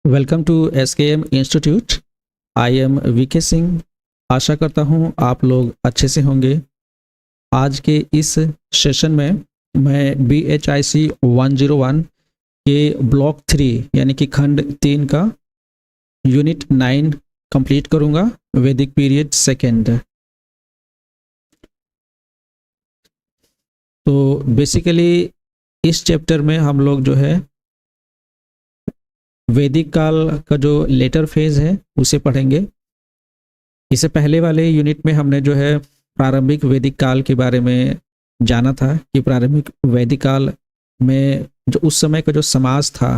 Welcome to SKM institute. I am VK Singh. आशा करता हूँ आप लोग अच्छे से होंगे। आज के इस सेशन में मैं BHIC 101 के ब्लॉक 3 यानी कि खंड 3 का यूनिट 9 कंप्लीट करूँगा, वैदिक पीरियड सेकेंड। तो बेसिकली इस चैप्टर में हम लोग जो है वैदिक काल का जो लेटर फेज है उसे पढ़ेंगे। इससे पहले वाले यूनिट में हमने जो है प्रारंभिक वैदिक काल के बारे में जाना था कि प्रारंभिक वैदिक काल में जो उस समय का जो समाज था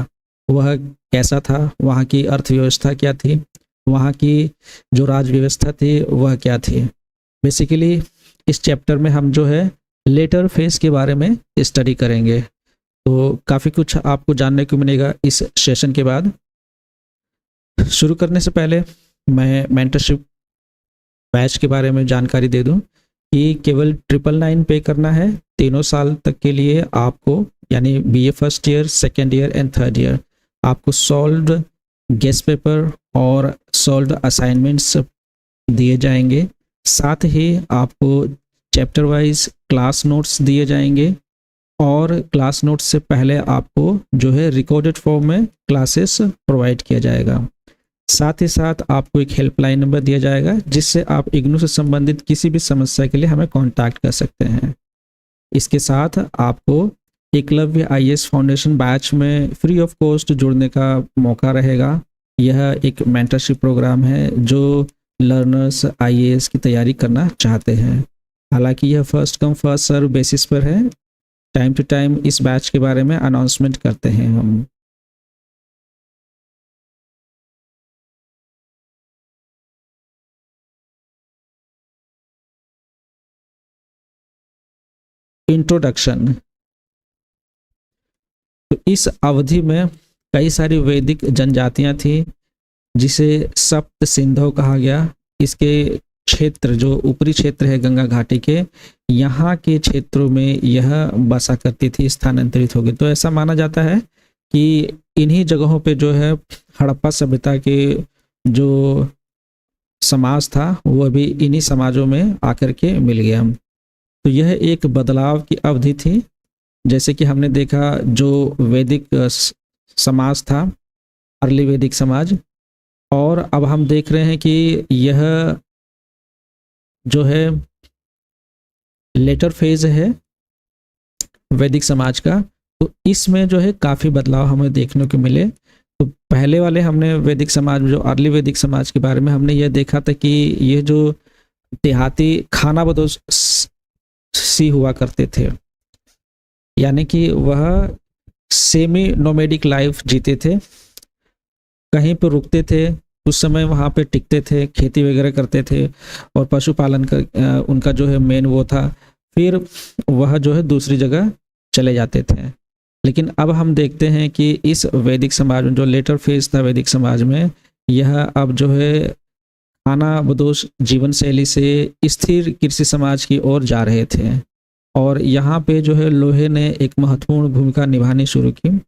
वह कैसा था, वहाँ की अर्थव्यवस्था क्या थी, वहाँ की जो राज व्यवस्था थी वह क्या थी। बेसिकली इस चैप्टर में हम जो है लेटर फेज के बारे में स्टडी करेंगे, तो काफ़ी कुछ आपको जानने को मिलेगा इस सेशन के बाद। शुरू करने से पहले मैं मेंटरशिप बैच के बारे में जानकारी दे दूं कि केवल 999 पे करना है 3 साल तक के लिए आपको, यानी BA first year, second year and third year. आपको सॉल्व्ड गेस्ट पेपर और सॉल्व्ड असाइनमेंट्स दिए जाएंगे। साथ ही आपको चैप्टर वाइज क्लास नोट्स दिए जाएंगे और क्लास नोट्स से पहले आपको जो है रिकॉर्डेड फॉर्म में क्लासेस प्रोवाइड किया जाएगा। साथ ही साथ आपको एक हेल्पलाइन नंबर दिया जाएगा जिससे आप इग्नू से संबंधित किसी भी समस्या के लिए हमें कांटेक्ट कर सकते हैं। इसके साथ आपको एकलव्य IAS फाउंडेशन बैच में फ्री ऑफ कॉस्ट जुड़ने का मौका रहेगा। यह एक मेंटरशिप प्रोग्राम है जो लर्नर्स IAS की तैयारी करना चाहते हैं। हालांकि यह first come first serve basis पर है। टाइम टू टाइम इस बैच के बारे में अनाउंसमेंट करते हैं हम। इंट्रोडक्शन। तो इस अवधि में कई सारी वैदिक जनजातियां थी जिसे सप्त सिंधव कहा गया। इसके क्षेत्र जो ऊपरी क्षेत्र है गंगा घाटी के, यहाँ के क्षेत्रों में यह बसा करती थी, स्थानांतरित हो गई। तो ऐसा माना जाता है कि इन्हीं जगहों पे जो है हड़प्पा सभ्यता के जो समाज था वो भी इन्हीं समाजों में आकर के मिल गया। तो यह एक बदलाव की अवधि थी। जैसे कि हमने देखा जो वैदिक समाज था, अर्ली वैदिक समाज, और अब हम देख रहे हैं कि यह जो है लेटर फेज है वैदिक समाज का। तो इसमें जो है काफ़ी बदलाव हमें देखने को मिले। तो पहले वाले हमने वैदिक समाज, जो अर्ली वैदिक समाज के बारे में हमने यह देखा था कि यह जो देहाती खाना बदोश सी हुआ करते थे, यानी कि वह सेमी नोमेडिक लाइफ जीते थे, कहीं पर रुकते थे, उस समय वहाँ पे टिकते थे, खेती वगैरह करते थे और पशुपालन का उनका जो है मेन वो था। फिर वह जो है दूसरी जगह चले जाते थे। लेकिन अब हम देखते हैं कि इस वैदिक समाज में जो लेटर फेज था वैदिक समाज में, यह अब जो है खाना बदोश जीवन शैली से स्थिर कृषि समाज की ओर जा रहे थे। और यहाँ पे जो है लोहे ने एक महत्वपूर्ण भूमिका निभानी शुरू की।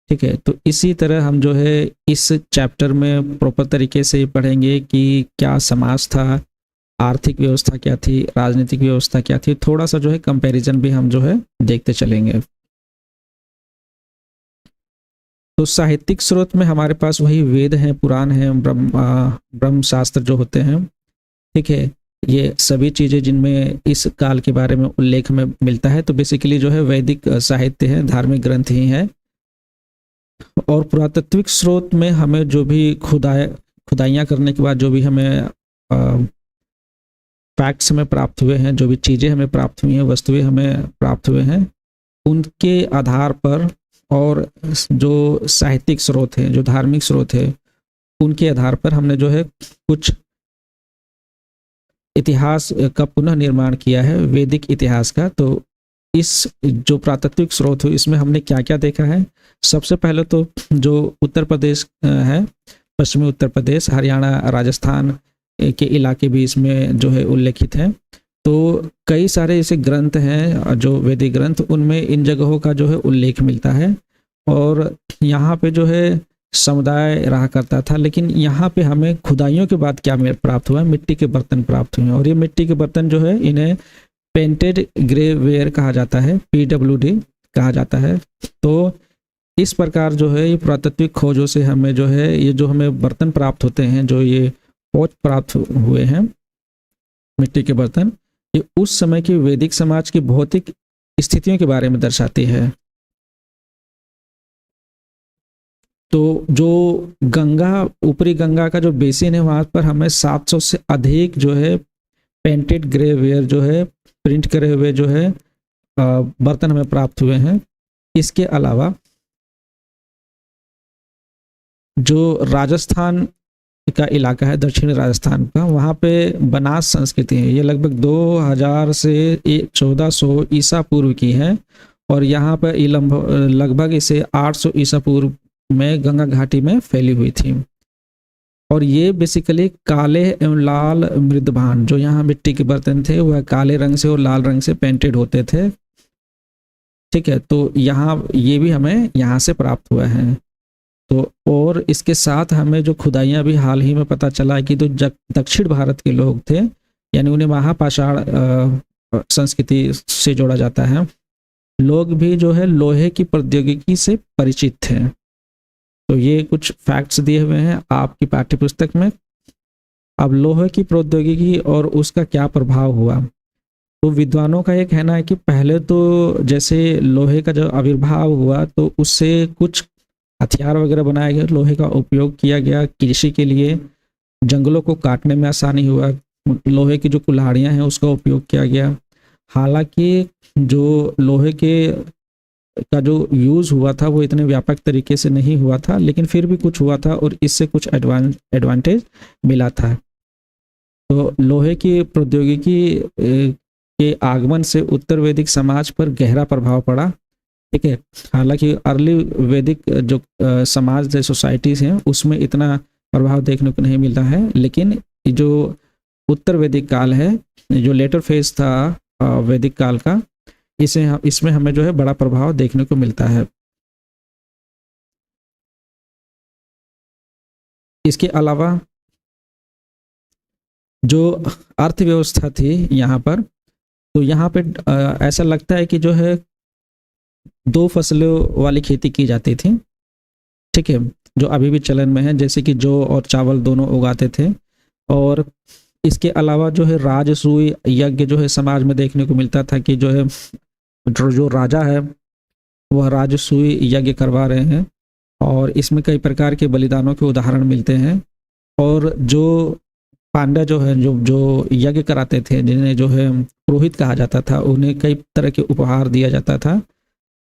ठीक है, तो इसी तरह हम जो है इस चैप्टर में प्रॉपर तरीके से पढ़ेंगे कि क्या समाज था, आर्थिक व्यवस्था क्या थी, राजनीतिक व्यवस्था क्या थी। थोड़ा सा जो है कंपैरिजन भी हम जो है देखते चलेंगे। तो साहित्यिक स्रोत में हमारे पास वही वेद हैं, पुराण हैं, ब्रह्म शास्त्र जो होते हैं। ठीक है, ये सभी चीज़ें जिनमें इस काल के बारे में उल्लेख में मिलता है। तो बेसिकली जो है वैदिक साहित्य है, धार्मिक ग्रंथ ही है। और पुरातात्विक स्रोत में हमें जो भी खुदाइयाँ करने के बाद जो भी हमें फैक्ट्स हमें प्राप्त हुए हैं, जो भी चीज़ें हमें प्राप्त हुई हैं, वस्तुएं हमें प्राप्त हुए हैं, उनके आधार पर और जो साहित्यिक स्रोत हैं, जो धार्मिक स्रोत है, उनके आधार पर हमने जो है कुछ इतिहास का पुनः निर्माण किया है, वैदिक इतिहास का। तो इस जो पुरातात्विक स्रोत हो इसमें हमने क्या क्या देखा है। सबसे पहले तो जो उत्तर प्रदेश है, पश्चिमी उत्तर प्रदेश, हरियाणा, राजस्थान के इलाके भी इसमें जो है उल्लेखित हैं। तो कई सारे ऐसे ग्रंथ हैं जो वैदिक ग्रंथ, उनमें इन जगहों का जो है उल्लेख मिलता है। और यहाँ पे जो है समुदाय रहा करता था। लेकिन यहाँ पे हमें खुदाइयों के बाद क्या प्राप्त हुआ, मिट्टी के बर्तन प्राप्त हुए हैं। और ये मिट्टी के बर्तन जो है इन्हें पेंटेड ग्रे वेयर कहा जाता है, PWD कहा जाता है। तो इस प्रकार जो है ये पुरातात्विक खोजों से हमें जो है ये जो हमें बर्तन प्राप्त होते हैं, जो ये पोच प्राप्त हुए हैं मिट्टी के बर्तन, ये उस समय की वैदिक समाज की भौतिक स्थितियों के बारे में दर्शाती है। तो जो गंगा, ऊपरी गंगा का जो बेसिन है वहाँ पर हमें 700 से अधिक जो है पेंटेड ग्रे वेयर जो है प्रिंट करे हुए जो है बर्तन हमें प्राप्त हुए हैं। इसके अलावा जो राजस्थान का इलाका है, दक्षिणी राजस्थान का, वहाँ पे बनास संस्कृति है। ये लगभग 2000 से 1400 ईसा पूर्व की है। और यहाँ पर लगभग इसे 800 ईसा पूर्व में गंगा घाटी में फैली हुई थी। और ये बेसिकली काले एवं लाल मृदभान, जो यहाँ मिट्टी के बर्तन थे वह काले रंग से और लाल रंग से पेंटेड होते थे। ठीक है, तो यहाँ ये भी हमें यहाँ से प्राप्त हुआ है। तो और इसके साथ हमें जो खुदाइयाँ भी हाल ही में पता चला है कि तो दक्षिण भारत के लोग थे, यानी उन्हें महापाषाण संस्कृति से जोड़ा जाता है, लोग भी जो है लोहे की प्रौद्योगिकी से परिचित थे। तो ये कुछ फैक्ट्स दिए हुए हैं आपकी पाठ्य पुस्तक में। अब लोहे की प्रौद्योगिकी और उसका क्या प्रभाव हुआ, तो विद्वानों का ये कहना है कि पहले तो जैसे लोहे का जो आविर्भाव हुआ तो उससे कुछ हथियार वगैरह बनाए गए, लोहे का उपयोग किया गया कृषि के लिए, जंगलों को काटने में आसानी हुआ, लोहे की जो कुल्हाड़ियाँ हैं उसका उपयोग किया गया। हालांकि जो लोहे के का जो यूज़ हुआ था वो इतने व्यापक तरीके से नहीं हुआ था, लेकिन फिर भी कुछ हुआ था और इससे कुछ एडवांटेज मिला था। तो लोहे की प्रौद्योगिकी के आगमन से उत्तर वैदिक समाज पर गहरा प्रभाव पड़ा। ठीक है, हालांकि अर्ली वैदिक जो समाज जो सोसाइटीज़ हैं उसमें इतना प्रभाव देखने को नहीं मिलता है, लेकिन जो उत्तर वैदिक काल है, जो लेटर फेज था वैदिक काल का, इसमें हमें जो है बड़ा प्रभाव देखने को मिलता है। इसके अलावा जो अर्थव्यवस्था थी यहाँ पर, तो यहाँ पे ऐसा लगता है कि जो है 2 फसलों वाली खेती की जाती थी। ठीक है, जो अभी भी चलन में है, जैसे कि जौ और चावल दोनों उगाते थे। और इसके अलावा जो है राजसूय यज्ञ जो है समाज में देखने को मिलता था कि जो है जो राजा है वह राजसूय यज्ञ करवा रहे हैं, और इसमें कई प्रकार के बलिदानों के उदाहरण मिलते हैं। और जो पांडा जो है जो यज्ञ कराते थे, जिन्हें जो है पुरोहित कहा जाता था, उन्हें कई तरह के उपहार दिया जाता था।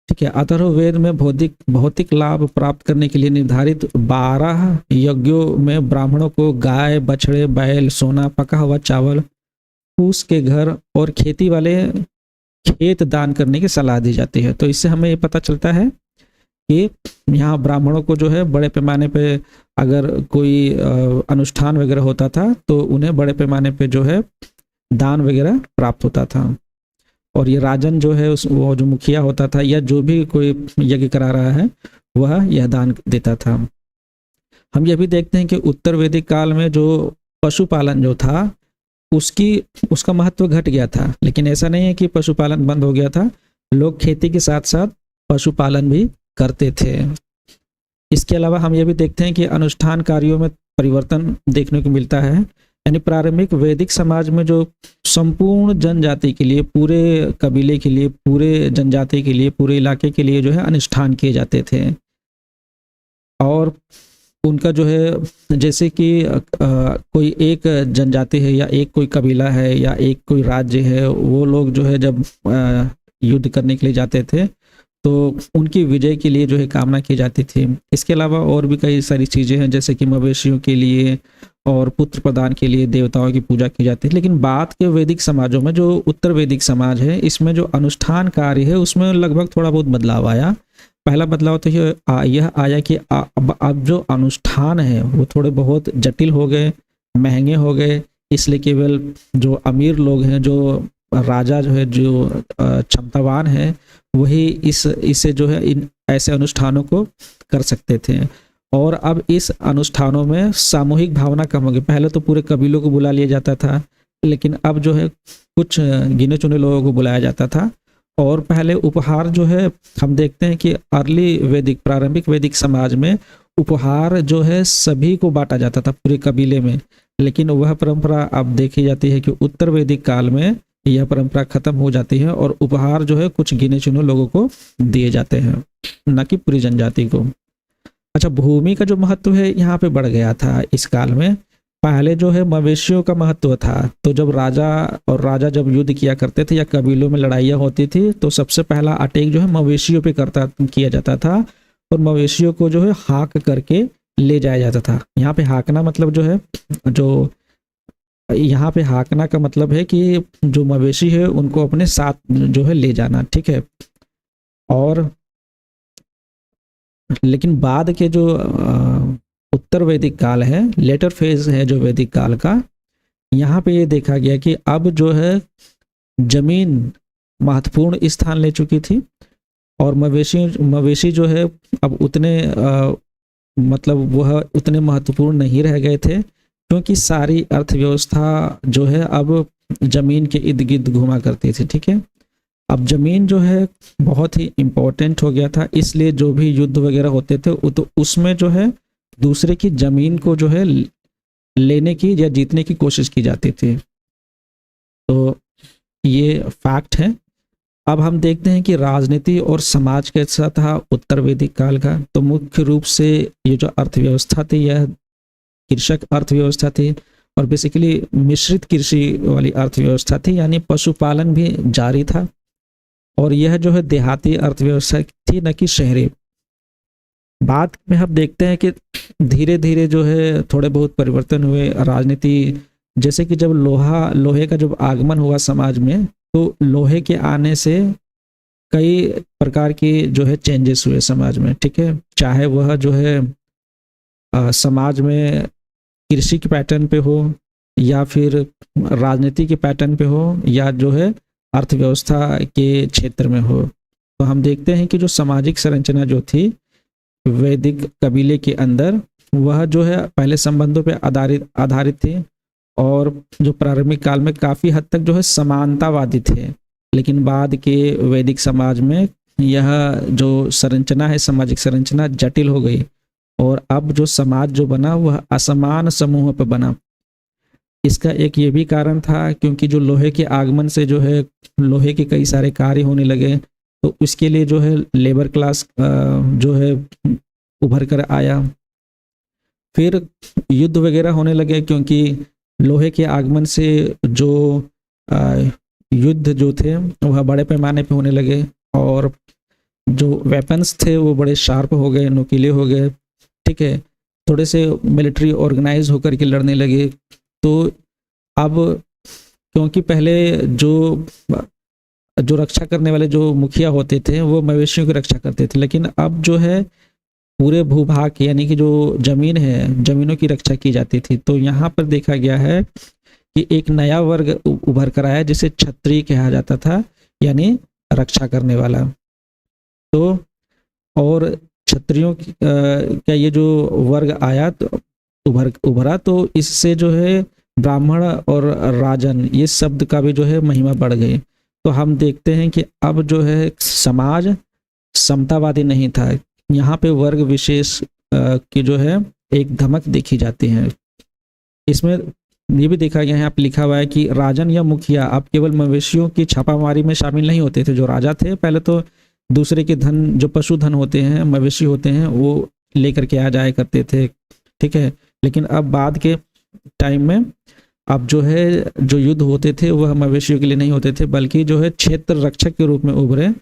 ठीक है, अथर्ववेद में भौतिक लाभ प्राप्त करने के लिए निर्धारित 12 यज्ञों में ब्राह्मणों को गाय, बछड़े, बैल, सोना, पका हुआ चावल, फूस के घर और खेती वाले खेत दान करने की सलाह दी जाती है। तो इससे हमें ये पता चलता है कि यहाँ ब्राह्मणों को जो है बड़े पैमाने पे अगर कोई अनुष्ठान वगैरह होता था तो उन्हें बड़े पैमाने पे जो है दान वगैरह प्राप्त होता था। और ये राजन जो है वो जो मुखिया होता था या जो भी कोई यज्ञ करा रहा है वह यह दान देता था। हम यह भी देखते हैं कि उत्तर वैदिक काल में जो पशुपालन जो था उसका महत्व घट गया था, लेकिन ऐसा नहीं है कि पशुपालन बंद हो गया था, लोग खेती के साथ साथ पशुपालन भी करते थे। इसके अलावा हम ये भी देखते हैं कि अनुष्ठान कार्यों में परिवर्तन देखने को मिलता है, यानी प्रारंभिक वैदिक समाज में जो संपूर्ण जनजाति के लिए, पूरे कबीले के लिए, पूरे जनजाति के लिए, पूरे इलाके के लिए जो है अनुष्ठान किए जाते थे। और उनका जो है जैसे कि कोई एक जनजाति है या एक कोई कबीला है या एक कोई राज्य है, वो लोग जो है जब युद्ध करने के लिए जाते थे तो उनकी विजय के लिए जो है कामना की जाती थी। इसके अलावा और भी कई सारी चीज़ें हैं, जैसे कि मवेशियों के लिए और पुत्र प्रदान के लिए देवताओं की पूजा की जाती है। लेकिन बाद के वैदिक समाजों में, जो उत्तर वैदिक समाज है, इसमें जो अनुष्ठान कार्य है उसमें लगभग थोड़ा बहुत बदलाव आया। पहला बदलाव तो यह आया कि अब जो अनुष्ठान है वो थोड़े बहुत जटिल हो गए, महंगे हो गए, इसलिए केवल जो अमीर लोग हैं, जो राजा जो है, जो क्षमतावान है, वही इसे जो है इन ऐसे अनुष्ठानों को कर सकते थे। और अब इस अनुष्ठानों में सामूहिक भावना कम हो गई। पहले तो पूरे कबीलों को बुला लिया जाता था, लेकिन अब जो है कुछ गिने चुने लोगों को बुलाया जाता था। और पहले उपहार जो है हम देखते हैं कि अर्ली वैदिक, प्रारंभिक वैदिक समाज में उपहार जो है सभी को बांटा जाता था पूरे कबीले में, लेकिन वह परंपरा अब देखी जाती है कि उत्तर वैदिक काल में यह परंपरा खत्म हो जाती है और उपहार जो है कुछ गिने चुने लोगों को दिए जाते हैं, न कि पूरी जनजाति को। अच्छा, भूमि का जो महत्व है यहाँ पे बढ़ गया था इस काल में। पहले जो है मवेशियों का महत्व था, तो जब राजा जब युद्ध किया करते थे या कबीलों में लड़ाइयाँ होती थी तो सबसे पहला अटैक जो है मवेशियों पे किया जाता था, और मवेशियों को जो है हाक करके ले जाया जाता था। यहाँ पे हाकना मतलब जो है, जो यहाँ पे हाकना का मतलब है कि जो मवेशी है उनको अपने साथ जो है ले जाना, ठीक है। और लेकिन बाद के जो उत्तर वैदिक काल है, लेटर फेज है जो वैदिक काल का, यहाँ पे ये देखा गया कि अब जो है जमीन महत्वपूर्ण स्थान ले चुकी थी, और मवेशी जो है अब उतने मतलब वह उतने महत्वपूर्ण नहीं रह गए थे, क्योंकि सारी अर्थव्यवस्था जो है अब जमीन के इर्द गिर्द घुमा करती थी, ठीक है। अब जमीन जो है बहुत ही इम्पोर्टेंट हो गया था, इसलिए जो भी युद्ध वगैरह होते थे तो उसमें जो है दूसरे की जमीन को जो है लेने की या जीतने की कोशिश की जाती थी। तो ये फैक्ट है। अब हम देखते हैं कि राजनीति और समाज कैसा था उत्तर वैदिक काल का। तो मुख्य रूप से ये जो अर्थव्यवस्था थी यह कृषक अर्थव्यवस्था थी, और बेसिकली मिश्रित कृषि वाली अर्थव्यवस्था थी, यानी पशुपालन भी जारी था, और यह जो है देहाती अर्थव्यवस्था थी, न कि शहरी। बाद में हम देखते हैं कि धीरे धीरे जो है थोड़े बहुत परिवर्तन हुए राजनीति, जैसे कि जब लोहे का जब आगमन हुआ समाज में, तो लोहे के आने से कई प्रकार की जो है चेंजेस हुए समाज में, ठीक है। चाहे वह जो है समाज में कृषि के पैटर्न पे हो, या फिर राजनीति के पैटर्न पे हो, या जो है अर्थव्यवस्था के क्षेत्र में हो। तो हम देखते हैं कि जो सामाजिक संरचना जो थी वैदिक कबीले के अंदर, वह जो है पहले संबंधों पे आधारित थी, और जो प्रारंभिक काल में काफ़ी हद तक जो है समानतावादी थे। लेकिन बाद के वैदिक समाज में यह जो संरचना है, सामाजिक संरचना जटिल हो गई, और अब जो समाज जो बना वह असमान समूह पर बना। इसका एक ये भी कारण था क्योंकि जो लोहे के आगमन से जो है लोहे के कई सारे कार्य होने लगे, तो उसके लिए जो है लेबर क्लास जो है उभर कर आया। फिर युद्ध वगैरह होने लगे, क्योंकि लोहे के आगमन से जो युद्ध जो थे वह बड़े पैमाने पे होने लगे, और जो वेपन्स थे वो बड़े शार्प हो गए, नुकीले हो गए, ठीक है। थोड़े से मिलिट्री ऑर्गेनाइज होकर के लड़ने लगे। तो अब क्योंकि पहले जो रक्षा करने वाले जो मुखिया होते थे वो मवेशियों की रक्षा करते थे, लेकिन अब जो है पूरे भूभाग यानी कि जो जमीन है, जमीनों की रक्षा की जाती थी। तो यहाँ पर देखा गया है कि एक नया वर्ग उभर कर आया जिसे क्षत्रिय कहा जाता था, यानी रक्षा करने वाला। तो और क्षत्रियों का ये जो वर्ग आया तो उभरा, तो इससे जो है ब्राह्मण और राजन ये शब्द का भी जो है महिमा बढ़ गई। तो हम देखते हैं कि अब जो है समाज समतावादी नहीं था, यहाँ पे वर्ग विशेष की जो है एक धमक देखी जाती है। इसमें ये भी देखा गया है, यहाँ पे लिखा हुआ है कि राजन या मुखिया अब केवल मवेशियों की छापामारी में शामिल नहीं होते थे। जो राजा थे पहले तो दूसरे के धन, जो पशुधन होते हैं, मवेशी होते हैं, वो लेकर के आ जाया करते थे, ठीक है। लेकिन अब बाद के टाइम में अब जो है जो युद्ध होते थे वह मवेशियों के लिए नहीं होते थे, बल्कि जो है क्षेत्र रक्षक के रूप में उभरे,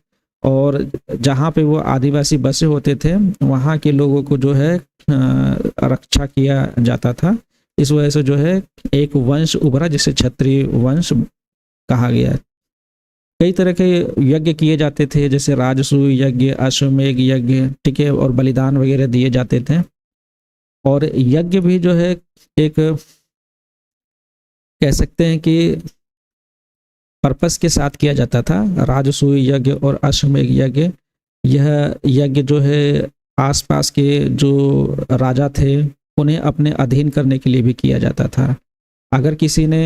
और जहाँ पे वो आदिवासी बसे होते थे वहाँ के लोगों को जो है रक्षा किया जाता था। इस वजह से जो है एक वंश उभरा जिसे क्षत्रिय वंश कहा गया। कई तरह के यज्ञ किए जाते थे, जैसे राजसूय यज्ञ, अश्वमेघ यज्ञ, ठीक है, और बलिदान वगैरह दिए जाते थे। और यज्ञ भी जो है एक कह सकते हैं कि पर्पस के साथ किया जाता था। राजसूय यज्ञ और अश्वमेघ यज्ञ, यह यज्ञ जो है आसपास के जो राजा थे उन्हें अपने अधीन करने के लिए भी किया जाता था। अगर किसी ने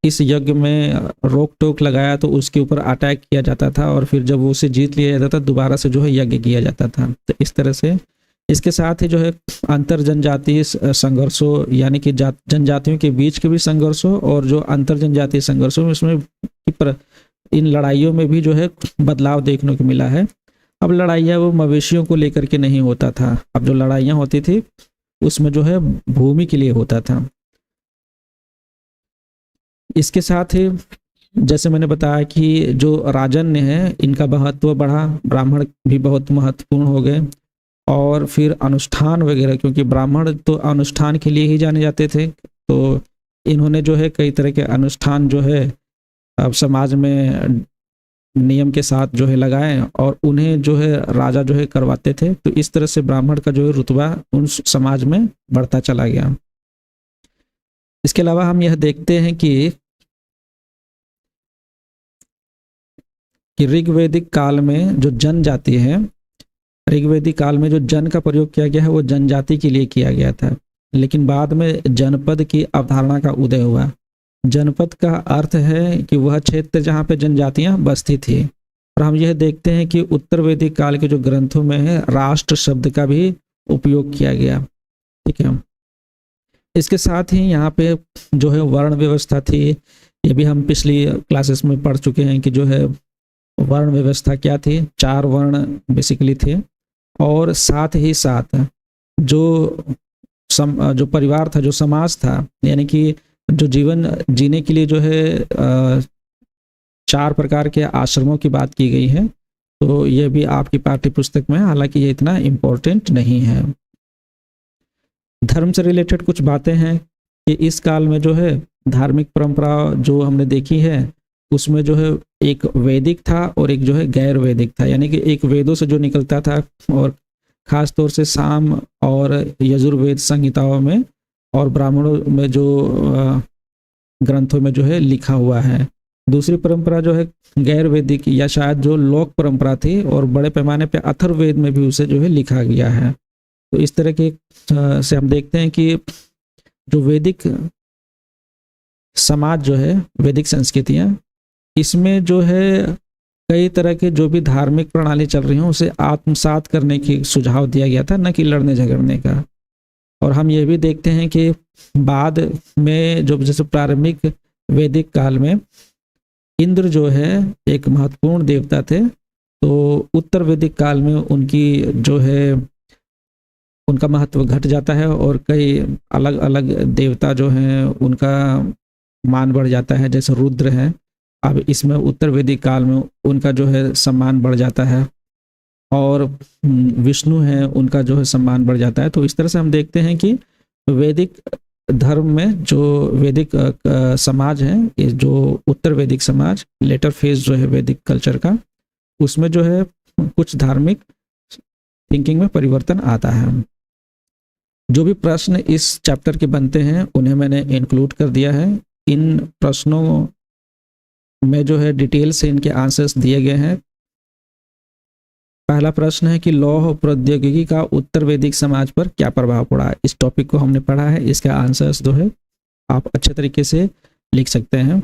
इस यज्ञ में रोक टोक लगाया तो उसके ऊपर अटैक किया जाता था और फिर जब वो उसे जीत लिया जाता था दोबारा से जो है यज्ञ किया जाता था। तो इस तरह से इसके साथ ही जो है अंतर जनजातीय संघर्षों यानी कि जनजातियों के बीच के भी संघर्षों और जो अंतर जनजातीय संघर्षों में उसमें इन लड़ाइयों में भी जो है बदलाव देखने को मिला है। अब लड़ाइयाँ वो मवेशियों को लेकर के नहीं होता था, अब जो लड़ाइयाँ होती थी उसमें जो है भूमि के लिए होता था। इसके साथ ही जैसे मैंने बताया कि जो राजन्य है इनका महत्व बढ़ा, ब्राह्मण भी बहुत महत्वपूर्ण हो गए और फिर अनुष्ठान वगैरह, क्योंकि ब्राह्मण तो अनुष्ठान के लिए ही जाने जाते थे, तो इन्होंने जो है कई तरह के अनुष्ठान जो है अब समाज में नियम के साथ जो है लगाए और उन्हें जो है राजा जो है करवाते थे। तो इस तरह से ब्राह्मण का जो है रुतबा उन समाज में बढ़ता चला गया। इसके अलावा हम यह देखते हैं कि ऋग्वैदिक काल में जो जनजाति है, ऋग्वैदिक काल में जो जन का प्रयोग किया गया है वो जनजाति के लिए किया गया था, लेकिन बाद में जनपद की अवधारणा का उदय हुआ। जनपद का अर्थ है कि वह क्षेत्र जहाँ पे जनजातियाँ बसती थी। और हम यह देखते हैं कि उत्तर वैदिक काल के जो ग्रंथों में है राष्ट्र शब्द का भी उपयोग किया गया। ठीक है, इसके साथ ही यहाँ पे जो है वर्ण व्यवस्था थी, ये भी हम पिछली क्लासेस में पढ़ चुके हैं कि जो है वर्ण व्यवस्था क्या थी। 4 वर्ण बेसिकली थे और साथ ही साथ जो परिवार था, जो समाज था, यानी कि जो जीवन जीने के लिए जो है 4 प्रकार के आश्रमों की बात की गई है। तो ये भी आपकी पाठ्य पुस्तक में, हालांकि ये इतना इम्पोर्टेंट नहीं है। धर्म से रिलेटेड कुछ बातें हैं कि इस काल में जो है धार्मिक परंपरा जो हमने देखी है उसमें जो है एक वैदिक था और एक जो है गैर वैदिक था, यानी कि एक वेदों से जो निकलता था और खास तौर से साम और यजुर्वेद संहिताओं में और ब्राह्मणों में जो ग्रंथों में जो है लिखा हुआ है। दूसरी परंपरा जो है गैर वैदिक या शायद जो लोक परंपरा थी और बड़े पैमाने पे अथर्ववेद में भी उसे जो है लिखा गया है। तो इस तरह के से हम देखते हैं कि जो वैदिक समाज जो है, वैदिक संस्कृतियाँ, इसमें जो है कई तरह के जो भी धार्मिक प्रणाली चल रही हैं उसे आत्मसात करने की सुझाव दिया गया था, न कि लड़ने झगड़ने का। और हम ये भी देखते हैं कि बाद में जो जैसे प्रारंभिक वैदिक काल में इंद्र जो है एक महत्वपूर्ण देवता थे, तो उत्तर वैदिक काल में उनकी जो है उनका महत्व घट जाता है और कई अलग अलग देवता जो हैं उनका मान बढ़ जाता है, जैसे रुद्र हैं। अब इसमें उत्तर वैदिक काल में उनका जो है सम्मान बढ़ जाता है और विष्णु हैं उनका जो है सम्मान बढ़ जाता है। तो इस तरह से हम देखते हैं कि वैदिक धर्म में जो वैदिक समाज है, ये जो उत्तर वैदिक समाज, लेटर फेज जो है वैदिक कल्चर का, उसमें जो है कुछ धार्मिक थिंकिंग में परिवर्तन आता है। जो भी प्रश्न इस चैप्टर के बनते हैं उन्हें मैंने इंक्लूड कर दिया है। इन प्रश्नों में जो है डिटेल से इनके आंसर्स दिए गए हैं। पहला प्रश्न है कि लौह प्रौद्योगिकी का उत्तर वैदिक समाज पर क्या प्रभाव पड़ा। इस टॉपिक को हमने पढ़ा है, इसका आंसर्स जो है आप अच्छे तरीके से लिख सकते हैं।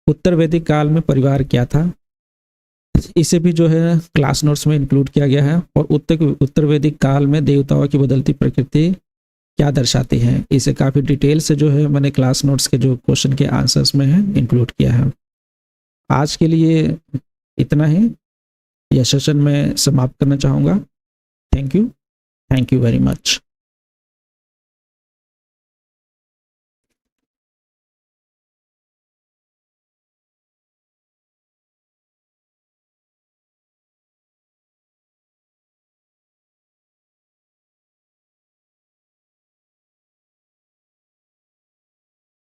उत्तर वैदिक काल में परिवार क्या था, इसे भी जो है क्लास नोट्स में इंक्लूड किया गया है। और उत्तर वैदिक काल में देवताओं की बदलती प्रकृति क्या दर्शाती है, इसे काफ़ी डिटेल से जो है मैंने क्लास नोट्स के जो क्वेश्चन के आंसर्स में है इंक्लूड किया है। आज के लिए इतना ही, यह सेशन में समाप्त करना चाहूँगा। Thank you very much.